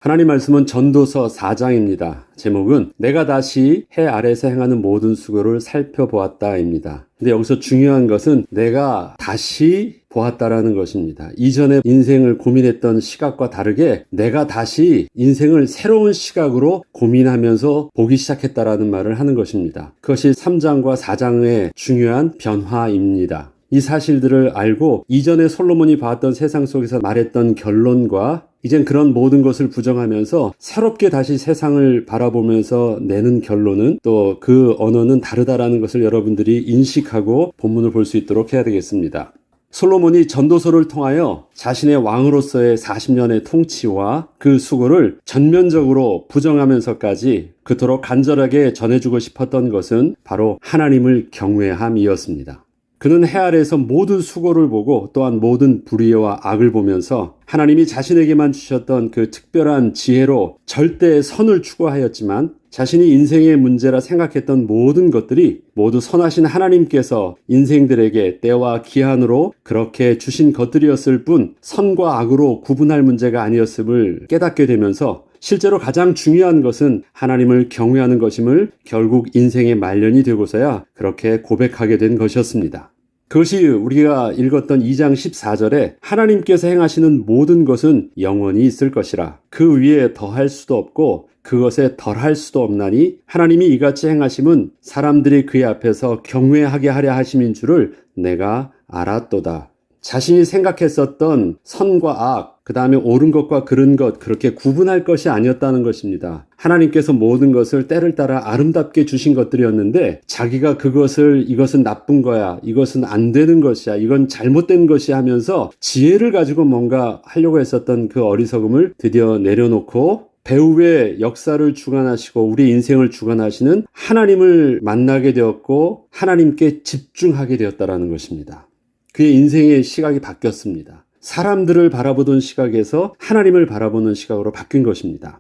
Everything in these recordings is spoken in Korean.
하나님 말씀은 전도서 4장입니다. 제목은 내가 다시 해 아래서 행하는 모든 수고를 살펴보았다입니다. 근데 여기서 중요한 것은 내가 다시 보았다라는 것입니다. 이전에 인생을 고민했던 시각과 다르게 내가 다시 인생을 새로운 시각으로 고민하면서 보기 시작했다라는 말을 하는 것입니다. 그것이 3장과 4장의 중요한 변화입니다. 이 사실들을 알고 이전에 솔로몬이 봤던 세상 속에서 말했던 결론과 이젠 그런 모든 것을 부정하면서 새롭게 다시 세상을 바라보면서 내는 결론은 또 그 언어는 다르다라는 것을 여러분들이 인식하고 본문을 볼 수 있도록 해야 되겠습니다. 솔로몬이 전도서를 통하여 자신의 왕으로서의 40년의 통치와 그 수고를 전면적으로 부정하면서까지 그토록 간절하게 전해주고 싶었던 것은 바로 하나님을 경외함이었습니다. 그는 해 아래에서 모든 수고를 보고 또한 모든 불의와 악을 보면서 하나님이 자신에게만 주셨던 그 특별한 지혜로 절대 선을 추구하였지만 자신이 인생의 문제라 생각했던 모든 것들이 모두 선하신 하나님께서 인생들에게 때와 기한으로 그렇게 주신 것들이었을 뿐 선과 악으로 구분할 문제가 아니었음을 깨닫게 되면서 실제로 가장 중요한 것은 하나님을 경외하는 것임을 결국 인생의 말년이 되고서야 그렇게 고백하게 된 것이었습니다. 그것이 우리가 읽었던 2장 14절에 하나님께서 행하시는 모든 것은 영원히 있을 것이라 그 위에 더할 수도 없고 그것에 덜할 수도 없나니 하나님이 이같이 행하심은 사람들이 그의 앞에서 경외하게 하려 하심인 줄을 내가 알았도다. 자신이 생각했었던 선과 악, 그 다음에 옳은 것과 그른 것 그렇게 구분할 것이 아니었다는 것입니다. 하나님께서 모든 것을 때를 따라 아름답게 주신 것들이었는데 자기가 그것을 이것은 나쁜 거야, 이것은 안 되는 것이야, 이건 잘못된 것이야 하면서 지혜를 가지고 뭔가 하려고 했었던 그 어리석음을 드디어 내려놓고 배후의 역사를 주관하시고 우리 인생을 주관하시는 하나님을 만나게 되었고 하나님께 집중하게 되었다라는 것입니다. 그의 인생의 시각이 바뀌었습니다. 사람들을 바라보던 시각에서 하나님을 바라보는 시각으로 바뀐 것입니다.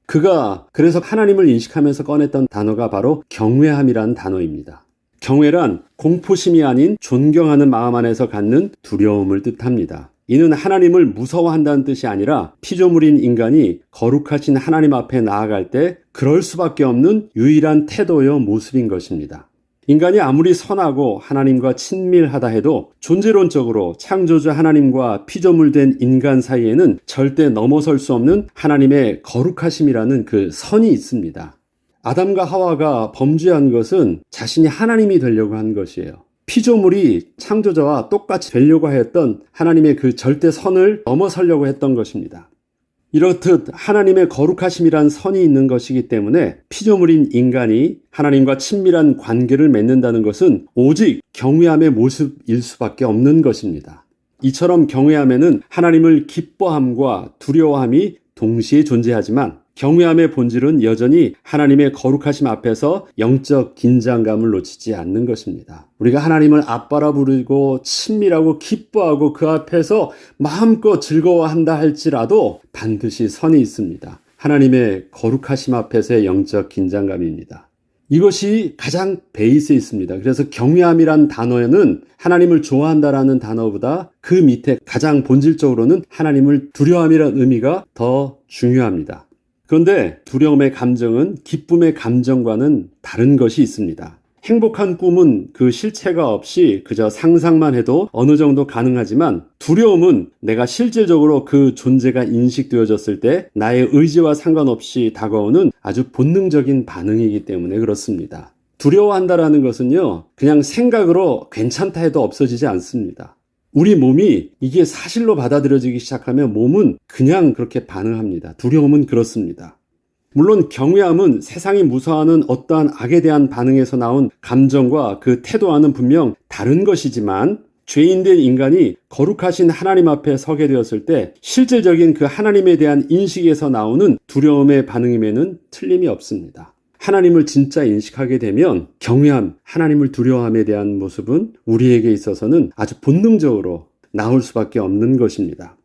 그가 그래서 하나님을 인식하면서 꺼냈던 단어가 바로 경외함이라는 단어입니다. 경외란 공포심이 아닌 존경하는 마음 안에서 갖는 두려움을 뜻합니다. 이는 하나님을 무서워한다는 뜻이 아니라 피조물인 인간이 거룩하신 하나님 앞에 나아갈 때 그럴 수밖에 없는 유일한 태도여 모습인 것입니다. 인간이 아무리 선하고 하나님과 친밀하다 해도 존재론적으로 창조주 하나님과 피조물된 인간 사이에는 절대 넘어설 수 없는 하나님의 거룩하심이라는 그 선이 있습니다. 아담과 하와가 범죄한 것은 자신이 하나님이 되려고 한 것이에요. 피조물이 창조자와 똑같이 되려고 하였던 하나님의 그 절대 선을 넘어서려고 했던 것입니다. 이렇듯 하나님의 거룩하심이란 선이 있는 것이기 때문에 피조물인 인간이 하나님과 친밀한 관계를 맺는다는 것은 오직 경외함의 모습일 수밖에 없는 것입니다. 이처럼 경외함에는 하나님을 기뻐함과 두려워함이 동시에 존재하지만 경외함의 본질은 여전히 하나님의 거룩하심 앞에서 영적 긴장감을 놓치지 않는 것입니다. 우리가 하나님을 아빠라 부르고 친밀하고 기뻐하고 그 앞에서 마음껏 즐거워한다 할지라도 반드시 선이 있습니다. 하나님의 거룩하심 앞에서의 영적 긴장감입니다. 이것이 가장 베이스에 있습니다. 그래서 경외함이란 단어에는 하나님을 좋아한다라는 단어보다 그 밑에 가장 본질적으로는 하나님을 두려워함이라는 의미가 더 중요합니다. 그런데 두려움의 감정은 기쁨의 감정과는 다른 것이 있습니다. 행복한 꿈은 그 실체가 없이 그저 상상만 해도 어느 정도 가능하지만 두려움은 내가 실질적으로 그 존재가 인식되어졌을 때 나의 의지와 상관없이 다가오는 아주 본능적인 반응이기 때문에 그렇습니다. 두려워한다라는 것은요, 그냥 생각으로 괜찮다 해도 없어지지 않습니다. 우리 몸이 이게 사실로 받아들여지기 시작하면 몸은 그냥 그렇게 반응합니다. 두려움은 그렇습니다. 물론 경외함은 세상이 무서워하는 어떠한 악에 대한 반응에서 나온 감정과 그 태도와는 분명 다른 것이지만 죄인된 인간이 거룩하신 하나님 앞에 서게 되었을 때 실질적인 그 하나님에 대한 인식에서 나오는 두려움의 반응임에는 틀림이 없습니다. 하나님을 진짜 인식하게 되면 경외함, 하나님을 두려워함에 대한 모습은 우리에게 있어서는 아주 본능적으로 나올 수밖에 없는 것입니다.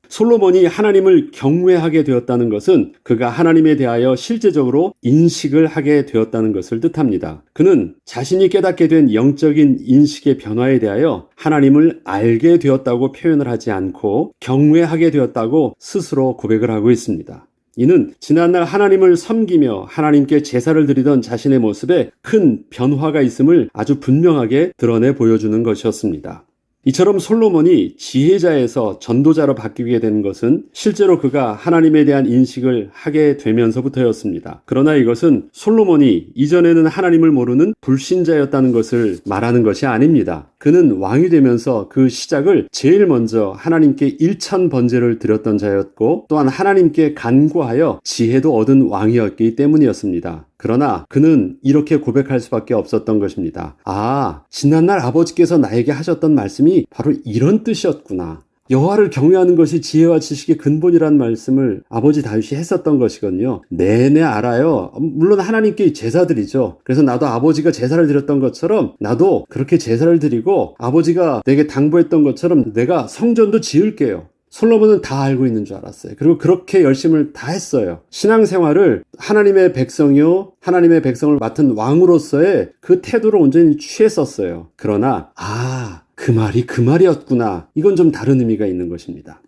솔로몬이 하나님을 경외하게 되었다는 것은 그가 하나님에 대하여 실제적으로 인식을 하게 되었다는 것을 뜻합니다. 그는 자신이 깨닫게 된 영적인 인식의 변화에 대하여 하나님을 알게 되었다고 표현을 하지 않고 경외하게 되었다고 스스로 고백을 하고 있습니다. 이는 지난날 하나님을 섬기며 하나님께 제사를 드리던 자신의 모습에 큰 변화가 있음을 아주 분명하게 드러내 보여주는 것이었습니다. 이처럼 솔로몬이 지혜자에서 전도자로 바뀌게 된 것은 실제로 그가 하나님에 대한 인식을 하게 되면서부터였습니다. 그러나 이것은 솔로몬이 이전에는 하나님을 모르는 불신자였다는 것을 말하는 것이 아닙니다. 그는 왕이 되면서 그 시작을 제일 먼저 하나님께 일천 번제를 드렸던 자였고 또한 하나님께 간구하여 지혜도 얻은 왕이었기 때문이었습니다. 그러나 그는 이렇게 고백할 수밖에 없었던 것입니다. 아, 지난날 아버지께서 나에게 하셨던 말씀이 바로 이런 뜻이었구나. 여호와를 경외하는 것이 지혜와 지식의 근본이라는 말씀을 아버지 다윗이 했었던 것이거든요. 네네 알아요. 물론 하나님께 제사드리죠. 그래서 나도 아버지가 제사를 드렸던 것처럼 나도 그렇게 제사를 드리고 아버지가 내게 당부했던 것처럼 내가 성전도 지을게요. 솔로몬은 다 알고 있는 줄 알았어요. 그리고 그렇게 열심을 다 했어요. 신앙생활을 하나님의 백성이요, 하나님의 백성을 맡은 왕으로서의 그 태도로 온전히 취했었어요. 그러나 그 말이 그 말이었구나. 이건 좀 다른 의미가 있는 것입니다.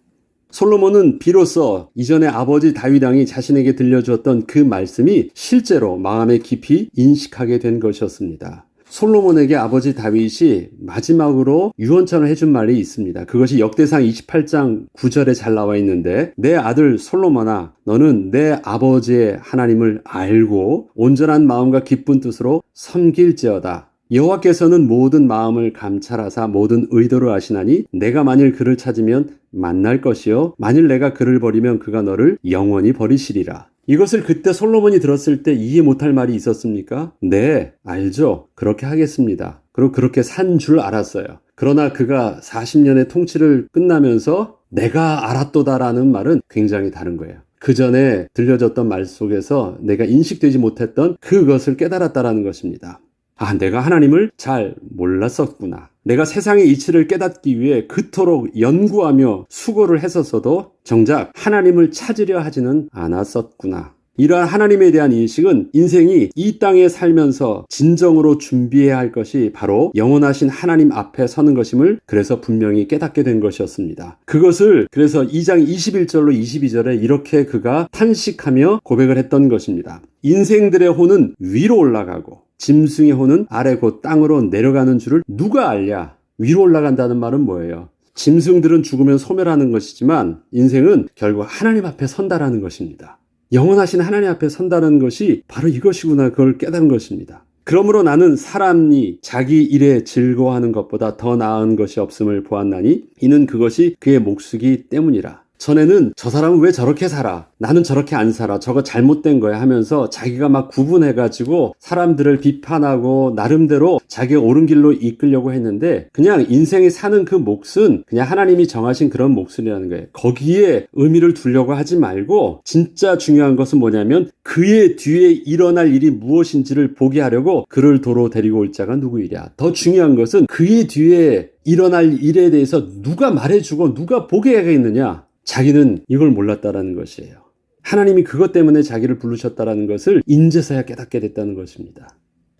솔로몬은 비로소 이전에 아버지 다윗 왕이 자신에게 들려주었던 그 말씀이 실제로 마음에 깊이 인식하게 된 것이었습니다. 솔로몬에게 아버지 다윗이 마지막으로 유언장을 해준 말이 있습니다. 그것이 역대상 28장 9절에 잘 나와 있는데 내 아들 솔로몬아 너는 내 아버지의 하나님을 알고 온전한 마음과 기쁜 뜻으로 섬길지어다. 여호와께서는 모든 마음을 감찰하사 모든 의도를 아시나니 내가 만일 그를 찾으면 만날 것이요 만일 내가 그를 버리면 그가 너를 영원히 버리시리라. 이것을 그때 솔로몬이 들었을 때 이해 못할 말이 있었습니까? 네, 알죠. 그렇게 하겠습니다. 그리고 그렇게 산 줄 알았어요. 그러나 그가 40년의 통치를 끝나면서 내가 알았도다라는 말은 굉장히 다른 거예요. 그 전에 들려졌던 말 속에서 내가 인식되지 못했던 그것을 깨달았다라는 것입니다. 내가 하나님을 잘 몰랐었구나. 내가 세상의 이치를 깨닫기 위해 그토록 연구하며 수고를 했었어도 정작 하나님을 찾으려 하지는 않았었구나. 이러한 하나님에 대한 인식은 인생이 이 땅에 살면서 진정으로 준비해야 할 것이 바로 영원하신 하나님 앞에 서는 것임을 그래서 분명히 깨닫게 된 것이었습니다. 그것을 그래서 2장 21절로 22절에 이렇게 그가 탄식하며 고백을 했던 것입니다. 인생들의 혼은 위로 올라가고 짐승의 혼은 아래 곧 땅으로 내려가는 줄을 누가 알랴? 위로 올라간다는 말은 뭐예요? 짐승들은 죽으면 소멸하는 것이지만 인생은 결국 하나님 앞에 선다라는 것입니다. 영원하신 하나님 앞에 선다는 것이 바로 이것이구나 그걸 깨달은 것입니다. 그러므로 나는 사람이 자기 일에 즐거워하는 것보다 더 나은 것이 없음을 보았나니 이는 그것이 그의 몫이기 때문이라. 전에는 저 사람은 왜 저렇게 살아? 나는 저렇게 안 살아. 저거 잘못된 거야 하면서 자기가 막 구분해가지고 사람들을 비판하고 나름대로 자기가 옳은 길로 이끌려고 했는데 그냥 인생에 사는 그 몫은 그냥 하나님이 정하신 그런 몫이라는 거예요. 거기에 의미를 두려고 하지 말고 진짜 중요한 것은 뭐냐면 그의 뒤에 일어날 일이 무엇인지를 보게 하려고 그를 도로 데리고 올 자가 누구이랴. 더 중요한 것은 그의 뒤에 일어날 일에 대해서 누가 말해주고 누가 보게 하겠느냐. 자기는 이걸 몰랐다라는 것이에요. 하나님이 그것 때문에 자기를 부르셨다라는 것을 인제서야 깨닫게 됐다는 것입니다.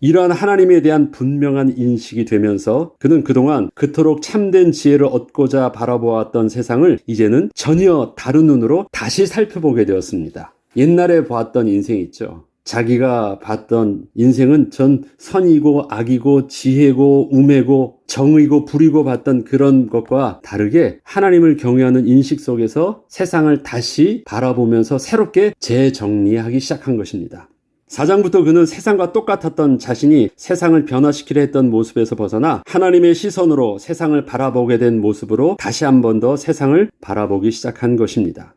이러한 하나님에 대한 분명한 인식이 되면서 그는 그동안 그토록 참된 지혜를 얻고자 바라보았던 세상을 이제는 전혀 다른 눈으로 다시 살펴보게 되었습니다. 옛날에 보았던 인생 있죠. 자기가 봤던 인생은 전 선이고 악이고 지혜고 우매고 정의고 불이고 봤던 그런 것과 다르게 하나님을 경외하는 인식 속에서 세상을 다시 바라보면서 새롭게 재정리하기 시작한 것입니다. 4장부터 그는 세상과 똑같았던 자신이 세상을 변화시키려 했던 모습에서 벗어나 하나님의 시선으로 세상을 바라보게 된 모습으로 다시 한 번 더 세상을 바라보기 시작한 것입니다.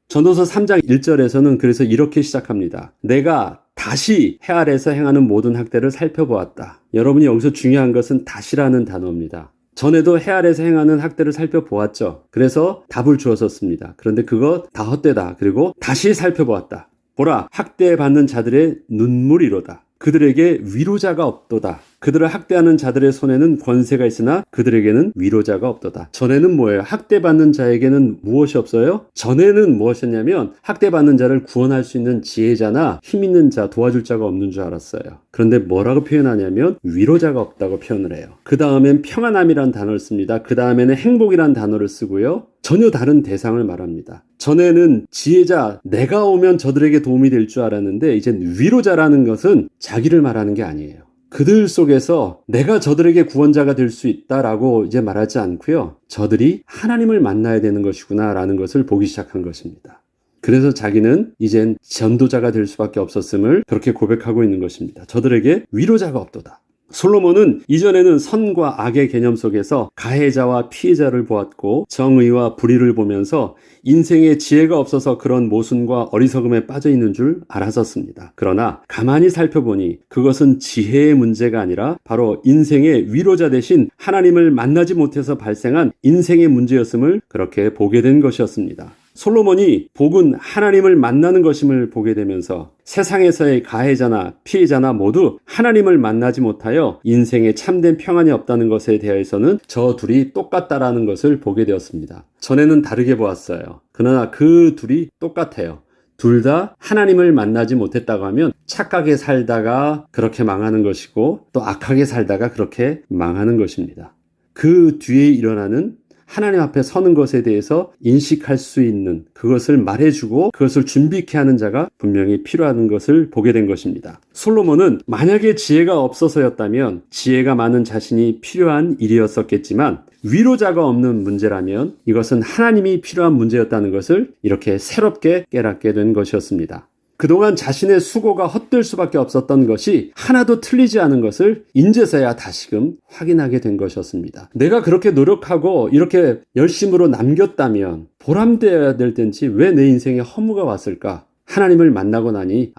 전도서 3장 1절에서는 그래서 이렇게 시작합니다. 내가 다시 해 아래에서 행하는 모든 학대를 살펴보았다. 여러분이 여기서 중요한 것은 다시라는 단어입니다. 전에도 해 아래에서 행하는 학대를 살펴보았죠. 그래서 답을 주었었습니다. 그런데 그거 다 헛되다. 그리고 다시 살펴보았다. 보라, 학대받는 자들의 눈물이로다. 그들에게 위로자가 없도다. 그들을 학대하는 자들의 손에는 권세가 있으나 그들에게는 위로자가 없도다. 전에는 뭐예요? 학대받는 자에게는 무엇이 없어요? 전에는 무엇이었냐면 학대받는 자를 구원할 수 있는 지혜자나 힘 있는 자, 도와줄 자가 없는 줄 알았어요. 그런데 뭐라고 표현하냐면 위로자가 없다고 표현을 해요. 그 다음엔 평안함이란 단어를 씁니다. 그 다음에는 행복이란 단어를 쓰고요. 전혀 다른 대상을 말합니다. 전에는 지혜자, 내가 오면 저들에게 도움이 될 줄 알았는데 이젠 위로자라는 것은 자기를 말하는 게 아니에요. 그들 속에서 내가 저들에게 구원자가 될 수 있다라고 이제 말하지 않고요. 저들이 하나님을 만나야 되는 것이구나 라는 것을 보기 시작한 것입니다. 그래서 자기는 이젠 전도자가 될 수밖에 없었음을 그렇게 고백하고 있는 것입니다. 저들에게 위로자가 없도다. 솔로몬은 이전에는 선과 악의 개념 속에서 가해자와 피해자를 보았고 정의와 불의를 보면서 인생에 지혜가 없어서 그런 모순과 어리석음에 빠져 있는 줄 알았었습니다. 그러나 가만히 살펴보니 그것은 지혜의 문제가 아니라 바로 인생의 위로자 대신 하나님을 만나지 못해서 발생한 인생의 문제였음을 그렇게 보게 된 것이었습니다. 솔로몬이 복은 하나님을 만나는 것임을 보게 되면서 세상에서의 가해자나 피해자나 모두 하나님을 만나지 못하여 인생에 참된 평안이 없다는 것에 대해서는 저 둘이 똑같다라는 것을 보게 되었습니다. 전에는 다르게 보았어요. 그러나 그 둘이 똑같아요. 둘 다 하나님을 만나지 못했다고 하면 착하게 살다가 그렇게 망하는 것이고 또 악하게 살다가 그렇게 망하는 것입니다. 그 뒤에 일어나는 하나님 앞에 서는 것에 대해서 인식할 수 있는 그것을 말해주고 그것을 준비케 하는 자가 분명히 필요한 것을 보게 된 것입니다. 솔로몬은 만약에 지혜가 없어서였다면 지혜가 많은 자신이 필요한 일이었었겠지만 위로자가 없는 문제라면 이것은 하나님이 필요한 문제였다는 것을 이렇게 새롭게 깨닫게 된 것이었습니다. 그동안 자신의 수고가 헛될 수밖에 없었던 것이 하나도 틀리지 않은 것을 인제서야 다시금 확인하게 된 것이었습니다. 내가 그렇게 노력하고 이렇게 열심으로 남겼다면 보람되어야 될 텐지 왜 내 인생에 허무가 왔을까? 하나님을 만나고 나니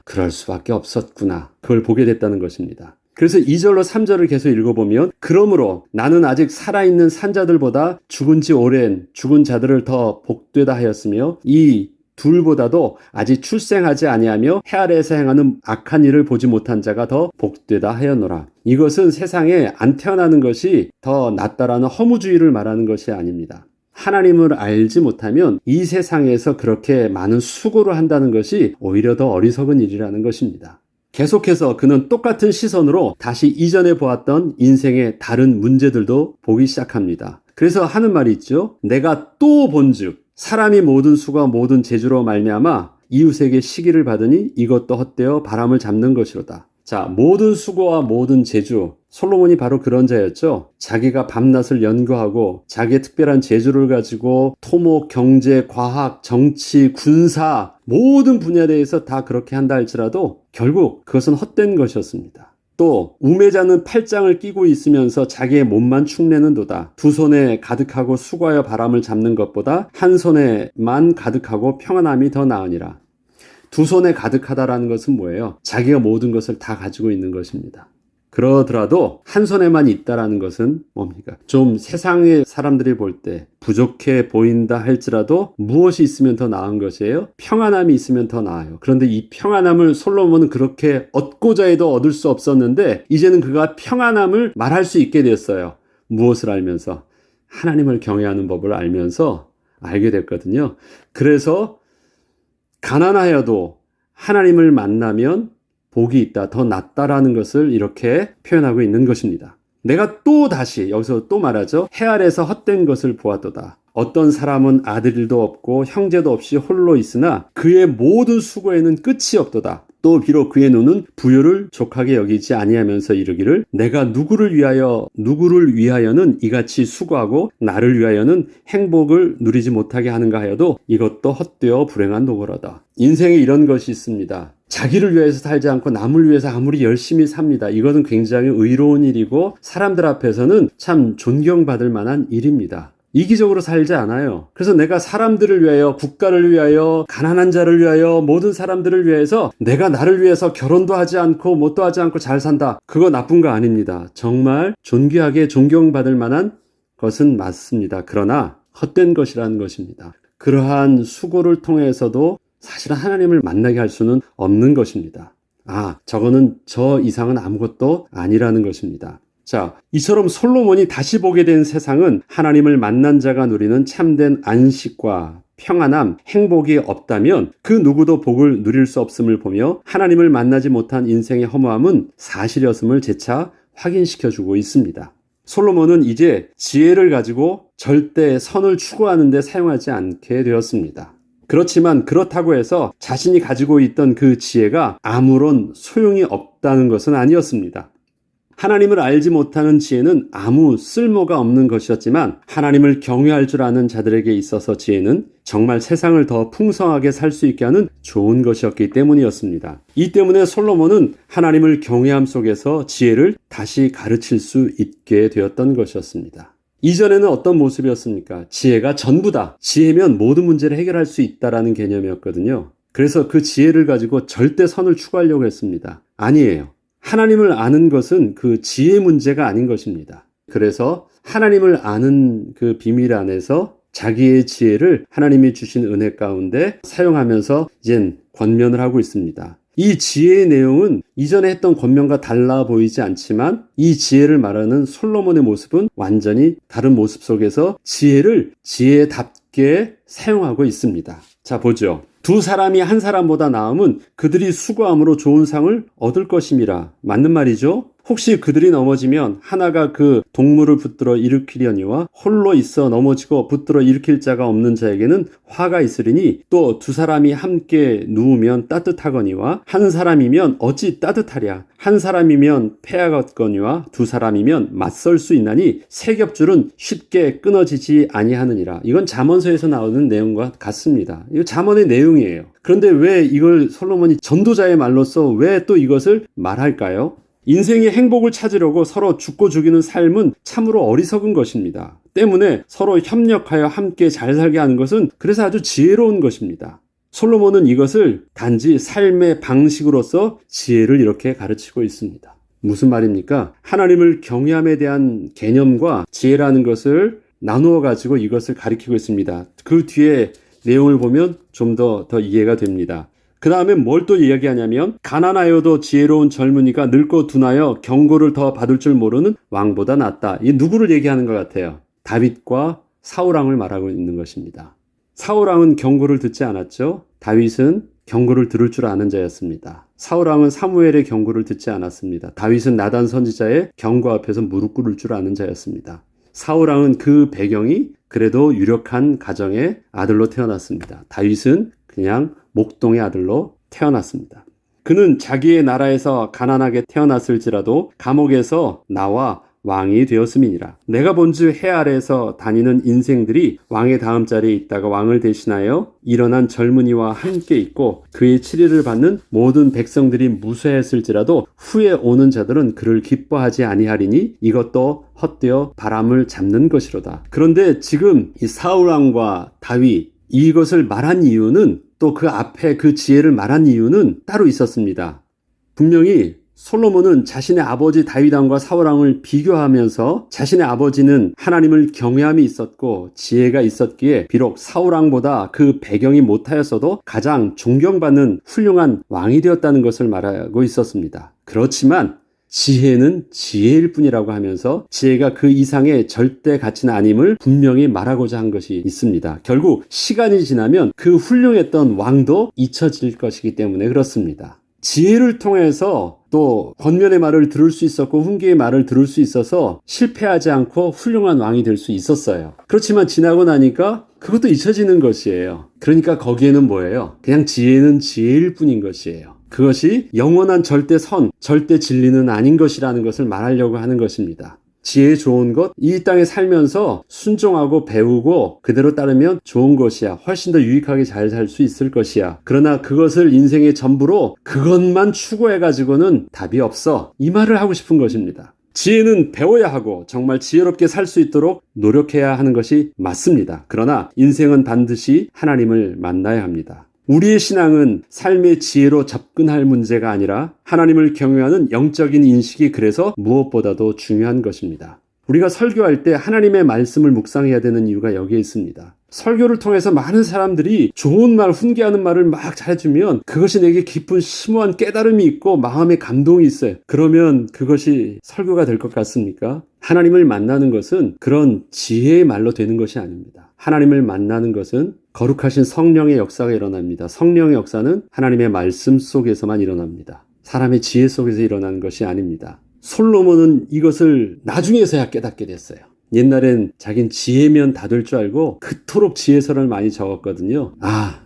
그럴 수밖에 없었구나. 그걸 보게 됐다는 것입니다. 그래서 2절로 3절을 계속 읽어보면 그러므로 나는 아직 살아있는 산자들보다 죽은 지 오랜 죽은 자들을 더 복되다 하였으며 이 둘보다도 아직 출생하지 아니하며 해 아래에서 행하는 악한 일을 보지 못한 자가 더 복되다 하였노라. 이것은 세상에 안 태어나는 것이 더 낫다라는 허무주의를 말하는 것이 아닙니다. 하나님을 알지 못하면 이 세상에서 그렇게 많은 수고를 한다는 것이 오히려 더 어리석은 일이라는 것입니다. 계속해서 그는 똑같은 시선으로 다시 이전에 보았던 인생의 다른 문제들도 보기 시작합니다. 그래서 하는 말이 있죠. 내가 또 본즉 사람이 모든 수가 모든 재주로 말미암아 이웃에게 시기를 받으니 이것도 헛되어 바람을 잡는 것이로다. 자, 모든 수고와 모든 재주, 솔로몬이 바로 그런 자였죠. 자기가 밤낮을 연구하고 자기의 특별한 재주를 가지고 토목, 경제, 과학, 정치, 군사 모든 분야에 대해서 다 그렇게 한다 할지라도 결국 그것은 헛된 것이었습니다. 또 우매자는 팔짱을 끼고 있으면서 자기의 몸만 축내는도다. 두 손에 가득하고 수고하여 바람을 잡는 것보다 한 손에만 가득하고 평안함이 더 나으니라. 두 손에 가득하다라는 것은 뭐예요? 자기가 모든 것을 다 가지고 있는 것입니다. 그러더라도 한 손에만 있다라는 것은 뭡니까? 좀 세상의 사람들이 볼 때 부족해 보인다 할지라도 무엇이 있으면 더 나은 것이에요? 평안함이 있으면 더 나아요. 그런데 이 평안함을 솔로몬은 그렇게 얻고자 해도 얻을 수 없었는데 이제는 그가 평안함을 말할 수 있게 됐어요. 무엇을 알면서? 하나님을 경외하는 법을 알면서 알게 됐거든요. 그래서 가난하여도 하나님을 만나면 복이 있다, 더 낫다라는 것을 이렇게 표현하고 있는 것입니다. 내가 또 다시 여기서 또 말하죠. 해 아래서 헛된 것을 보았도다. 어떤 사람은 아들도 없고 형제도 없이 홀로 있으나 그의 모든 수고에는 끝이 없도다. 또 비록 그의 눈은 부요를 족하게 여기지 아니하면서 이르기를 내가 누구를 위하여는 이같이 수고하고 나를 위하여는 행복을 누리지 못하게 하는가 하여도 이것도 헛되어 불행한 노고로다. 인생에 이런 것이 있습니다. 자기를 위해서 살지 않고 남을 위해서 아무리 열심히 삽니다. 이것은 굉장히 의로운 일이고 사람들 앞에서는 참 존경받을 만한 일입니다. 이기적으로 살지 않아요. 그래서 내가 사람들을 위하여, 국가를 위하여, 가난한 자를 위하여, 모든 사람들을 위해서 내가 나를 위해서 결혼도 하지 않고 뭣도 하지 않고 잘 산다. 그거 나쁜 거 아닙니다. 정말 존귀하게 존경받을 만한 것은 맞습니다. 그러나 헛된 것이라는 것입니다. 그러한 수고를 통해서도 사실은 하나님을 만나게 할 수는 없는 것입니다. 저거는 저 이상은 아무것도 아니라는 것입니다. 자, 이처럼 솔로몬이 다시 보게 된 세상은 하나님을 만난 자가 누리는 참된 안식과 평안함, 행복이 없다면 그 누구도 복을 누릴 수 없음을 보며 하나님을 만나지 못한 인생의 허무함은 사실이었음을 재차 확인시켜주고 있습니다. 솔로몬은 이제 지혜를 가지고 절대 선을 추구하는 데 사용하지 않게 되었습니다. 그렇지만 그렇다고 해서 자신이 가지고 있던 그 지혜가 아무런 소용이 없다는 것은 아니었습니다. 하나님을 알지 못하는 지혜는 아무 쓸모가 없는 것이었지만 하나님을 경외할 줄 아는 자들에게 있어서 지혜는 정말 세상을 더 풍성하게 살 수 있게 하는 좋은 것이었기 때문이었습니다. 이 때문에 솔로몬은 하나님을 경외함 속에서 지혜를 다시 가르칠 수 있게 되었던 것이었습니다. 이전에는 어떤 모습이었습니까? 지혜가 전부다. 지혜면 모든 문제를 해결할 수 있다라는 개념이었거든요. 그래서 그 지혜를 가지고 절대 선을 추구하려고 했습니다. 아니에요. 하나님을 아는 것은 그 지혜 문제가 아닌 것입니다. 그래서 하나님을 아는 그 비밀 안에서 자기의 지혜를 하나님이 주신 은혜 가운데 사용하면서 이젠 권면을 하고 있습니다. 이 지혜의 내용은 이전에 했던 권면과 달라 보이지 않지만 이 지혜를 말하는 솔로몬의 모습은 완전히 다른 모습 속에서 지혜를 지혜답게 사용하고 있습니다. 자, 보죠. 두 사람이 한 사람보다 나음은 그들이 수고함으로 좋은 상을 얻을 것임이라. 맞는 말이죠? 혹시 그들이 넘어지면 하나가 그 동물을 붙들어 일으키려니와 홀로 있어 넘어지고 붙들어 일으킬 자가 없는 자에게는 화가 있으리니 또 두 사람이 함께 누우면 따뜻하거니와 한 사람이면 어찌 따뜻하랴. 한 사람이면 패하겠거니와 두 사람이면 맞설 수 있나니 세 겹줄은 쉽게 끊어지지 아니하느니라. 이건 잠언서에서 나오는 내용과 같습니다. 이거 잠언의 내용이에요. 그런데 왜 이걸 솔로몬이 전도자의 말로써 왜 또 이것을 말할까요? 인생의 행복을 찾으려고 서로 죽고 죽이는 삶은 참으로 어리석은 것입니다. 때문에 서로 협력하여 함께 잘 살게 하는 것은 그래서 아주 지혜로운 것입니다. 솔로몬은 이것을 단지 삶의 방식으로서 지혜를 이렇게 가르치고 있습니다. 무슨 말입니까? 하나님을 경외함에 대한 개념과 지혜라는 것을 나누어 가지고 이것을 가리키고 있습니다. 그 뒤에 내용을 보면 좀 더 이해가 됩니다. 그 다음에 뭘 또 이야기하냐면 가난하여도 지혜로운 젊은이가 늙고 둔하여 경고를 더 받을 줄 모르는 왕보다 낫다. 이 누구를 얘기하는 것 같아요? 다윗과 사울왕을 말하고 있는 것입니다. 사울왕은 경고를 듣지 않았죠. 다윗은 경고를 들을 줄 아는 자였습니다. 사울왕은 사무엘의 경고를 듣지 않았습니다. 다윗은 나단 선지자의 경고 앞에서 무릎 꿇을 줄 아는 자였습니다. 사울왕은 그 배경이 그래도 유력한 가정의 아들로 태어났습니다. 다윗은 그냥 목동의 아들로 태어났습니다. 그는 자기의 나라에서 가난하게 태어났을지라도 감옥에서 나와 왕이 되었음이니라. 내가 본즉 해 아래에서 다니는 인생들이 왕의 다음 자리에 있다가 왕을 대신하여 일어난 젊은이와 함께 있고 그의 치리를 받는 모든 백성들이 무쇠했을지라도 후에 오는 자들은 그를 기뻐하지 아니하리니 이것도 헛되어 바람을 잡는 것이로다. 그런데 지금 이 사울왕과 다윗 이것을 말한 이유는 또 그 앞에 그 지혜를 말한 이유는 따로 있었습니다. 분명히 솔로몬은 자신의 아버지 다윗왕과 사울왕을 비교하면서 자신의 아버지는 하나님을 경외함이 있었고 지혜가 있었기에 비록 사울왕보다 그 배경이 못하였어도 가장 존경받는 훌륭한 왕이 되었다는 것을 말하고 있었습니다. 그렇지만 지혜는 지혜일 뿐이라고 하면서 지혜가 그 이상의 절대 가치는 아님을 분명히 말하고자 한 것이 있습니다. 결국 시간이 지나면 그 훌륭했던 왕도 잊혀질 것이기 때문에 그렇습니다. 지혜를 통해서 또 권면의 말을 들을 수 있었고 훈계의 말을 들을 수 있어서 실패하지 않고 훌륭한 왕이 될 수 있었어요. 그렇지만 지나고 나니까 그것도 잊혀지는 것이에요. 그러니까 거기에는 뭐예요? 그냥 지혜는 지혜일 뿐인 것이에요. 그것이 영원한 절대 선, 절대 진리는 아닌 것이라는 것을 말하려고 하는 것입니다. 지혜 좋은 것, 이 땅에 살면서 순종하고 배우고 그대로 따르면 좋은 것이야. 훨씬 더 유익하게 잘 살 수 있을 것이야. 그러나 그것을 인생의 전부로 그것만 추구해가지고는 답이 없어. 이 말을 하고 싶은 것입니다. 지혜는 배워야 하고 정말 지혜롭게 살 수 있도록 노력해야 하는 것이 맞습니다. 그러나 인생은 반드시 하나님을 만나야 합니다. 우리의 신앙은 삶의 지혜로 접근할 문제가 아니라 하나님을 경외하는 영적인 인식이 그래서 무엇보다도 중요한 것입니다. 우리가 설교할 때 하나님의 말씀을 묵상해야 되는 이유가 여기에 있습니다. 설교를 통해서 많은 사람들이 좋은 말, 훈계하는 말을 막 잘해주면 그것이 내게 깊은 심오한 깨달음이 있고 마음의 감동이 있어요. 그러면 그것이 설교가 될 것 같습니까? 하나님을 만나는 것은 그런 지혜의 말로 되는 것이 아닙니다. 하나님을 만나는 것은 거룩하신 성령의 역사가 일어납니다. 성령의 역사는 하나님의 말씀 속에서만 일어납니다. 사람의 지혜 속에서 일어나는 것이 아닙니다. 솔로몬은 이것을 나중에서야 깨닫게 됐어요. 옛날엔 자긴 지혜면 다 될 줄 알고 그토록 지혜서를 많이 적었거든요.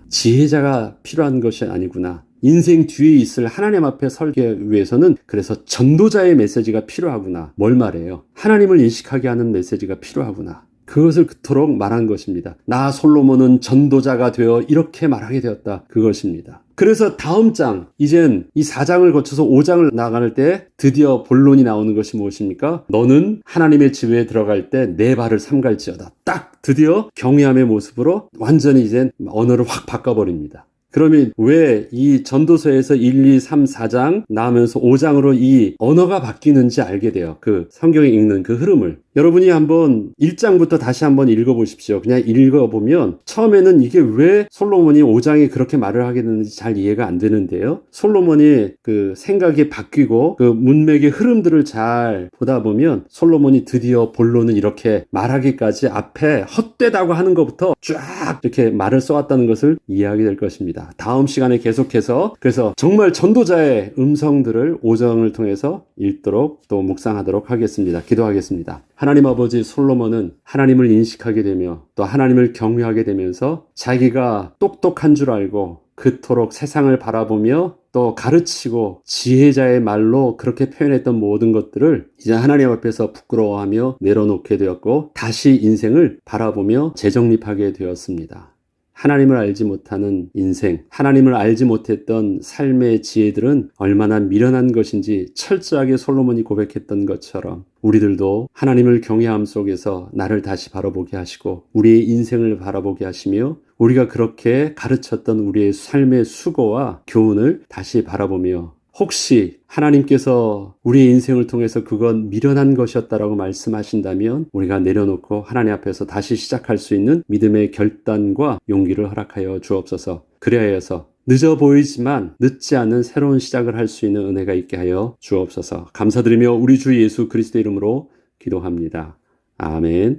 지혜자가 필요한 것이 아니구나. 인생 뒤에 있을 하나님 앞에 설기 위해서는 그래서 전도자의 메시지가 필요하구나. 뭘 말해요? 하나님을 인식하게 하는 메시지가 필요하구나. 그것을 그토록 말한 것입니다. 나 솔로몬은 전도자가 되어 이렇게 말하게 되었다. 그것입니다. 그래서 다음 장, 이젠 이 4장을 거쳐서 5장을 나갈 때 드디어 본론이 나오는 것이 무엇입니까? 너는 하나님의 집에 들어갈 때 내 발을 삼갈지어다. 딱 드디어 경외함의 모습으로 완전히 이젠 언어를 확 바꿔버립니다. 그러면 왜 이 전도서에서 1, 2, 3, 4장 나오면서 5장으로 이 언어가 바뀌는지 알게 돼요. 그 성경에 읽는 그 흐름을. 여러분이 한번 1장부터 다시 한번 읽어보십시오. 그냥 읽어보면 처음에는 이게 왜 솔로몬이 5장에 그렇게 말을 하게 되는지 잘 이해가 안 되는데요. 솔로몬이 그 생각이 바뀌고 그 문맥의 흐름들을 잘 보다 보면 솔로몬이 드디어 본론은 이렇게 말하기까지 앞에 헛되다고 하는 것부터 쫙 이렇게 말을 써왔다는 것을 이해하게 될 것입니다. 다음 시간에 계속해서 그래서 정말 전도자의 음성들을 5장을 통해서 읽도록 또 묵상하도록 하겠습니다. 기도하겠습니다. 하나님 아버지, 솔로몬은 하나님을 인식하게 되며 또 하나님을 경외하게 되면서 자기가 똑똑한 줄 알고 그토록 세상을 바라보며 또 가르치고 지혜자의 말로 그렇게 표현했던 모든 것들을 이제 하나님 앞에서 부끄러워하며 내려놓게 되었고 다시 인생을 바라보며 재정립하게 되었습니다. 하나님을 알지 못하는 인생, 하나님을 알지 못했던 삶의 지혜들은 얼마나 미련한 것인지 철저하게 솔로몬이 고백했던 것처럼 우리들도 하나님을 경외함 속에서 나를 다시 바라보게 하시고 우리의 인생을 바라보게 하시며 우리가 그렇게 가르쳤던 우리의 삶의 수고와 교훈을 다시 바라보며 혹시 하나님께서 우리의 인생을 통해서 그건 미련한 것이었다라고 말씀하신다면 우리가 내려놓고 하나님 앞에서 다시 시작할 수 있는 믿음의 결단과 용기를 허락하여 주옵소서. 그리하여서 늦어 보이지만 늦지 않은 새로운 시작을 할 수 있는 은혜가 있게 하여 주옵소서. 감사드리며 우리 주 예수 그리스도 이름으로 기도합니다. 아멘.